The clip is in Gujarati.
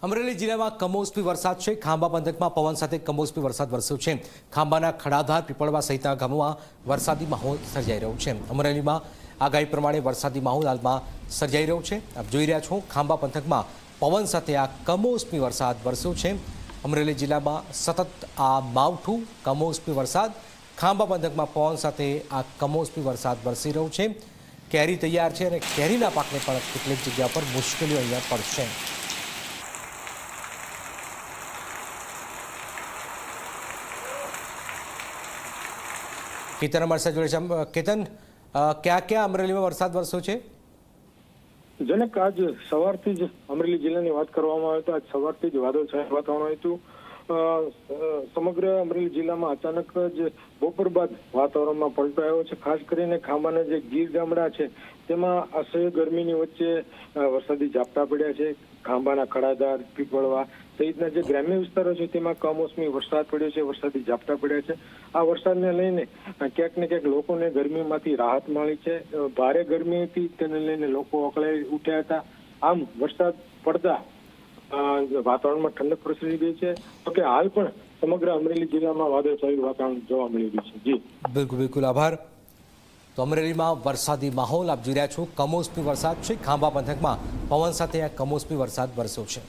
અમરેલી જિલ્લામાં કમોસમી વરસાદ છે। ખાંભા પંથકમાં પવન સાથે કમોસમી વરસાદ વરસ્યો છે। ખાંભાના ખડાધાર, પીપળવા સહિતના ગામોમાં વરસાદી માહોલ સર્જાઈ રહ્યો છે। અમરેલીમાં આગાહી પ્રમાણે વરસાદી માહોલ હાલમાં સર્જાઈ રહ્યો છે। આપ જોઈ રહ્યા છો, ખાંભા પંથકમાં પવન સાથે આ કમોસમી વરસાદ વરસ્યો છે। અમરેલી જિલ્લામાં સતત આ માવઠું કમોસમી વરસાદ, ખાંભા પંથકમાં પવન સાથે આ કમોસમી વરસાદ વરસી રહ્યો છે। કેરી તૈયાર છે અને કેરીના પાકને પણ કેટલીક જગ્યા પર મુશ્કેલીઓ અહીંયા પડશે। કેતન અમારી સાથે જોડે છે। કેતન, ક્યાં ક્યાં અમરેલીમાં વરસાદ વરસ્યો છે? જનક, આજ સવારથી જ અમરેલી જિલ્લાની વાત કરવામાં આવે તો આજ સવારથી જ વાદળછાયું વાતાવરણ હતું। સમગ્ર અમરેલી જિલ્લામાં અચાનક જ બપોર બાદ વાતાવરણમાં પલટો આવ્યો છે। ખાસ કરીને ખાંભાના જે ગીર ગામડા છે તેમાં અસહ્ય ગરમીની વચ્ચે વરસાદી ઝાપટા પડ્યા છે। ખાંભાના ખડાધાર, પીપળવા સહિતના જે ગ્રામ્ય વિસ્તારો છે તેમાં કમોસમી વરસાદ પડ્યો છે, વરસાદી ઝાપટા પડ્યા છે। આ વરસાદને લઈને ક્યાંક ને ક્યાંક લોકોને ગરમીમાંથી રાહત મળી છે। ભારે ગરમી હતી તેને લઈને લોકો અકળાઈ ઉઠ્યા હતા। આમ વરસાદ પડતા વાતાવરણમાં ઠંડક પ્રસરી ગઈ છે। તો કે હાલ પણ સમગ્ર અમરેલી જિલ્લામાં વાદળછાયું વાતાવરણ જોવા મળી રહ્યું છે। જી બિલકુલ બિલકુલ, આભાર। તો અમરેલીમાં વરસાદી માહોલ આપ જોઈ રહ્યા છો, કમોસમી વરસાદ છે। ખાંભા પંથકમાં પવન સાથે આ કમોસમી વરસાદ વરસ્યો છે।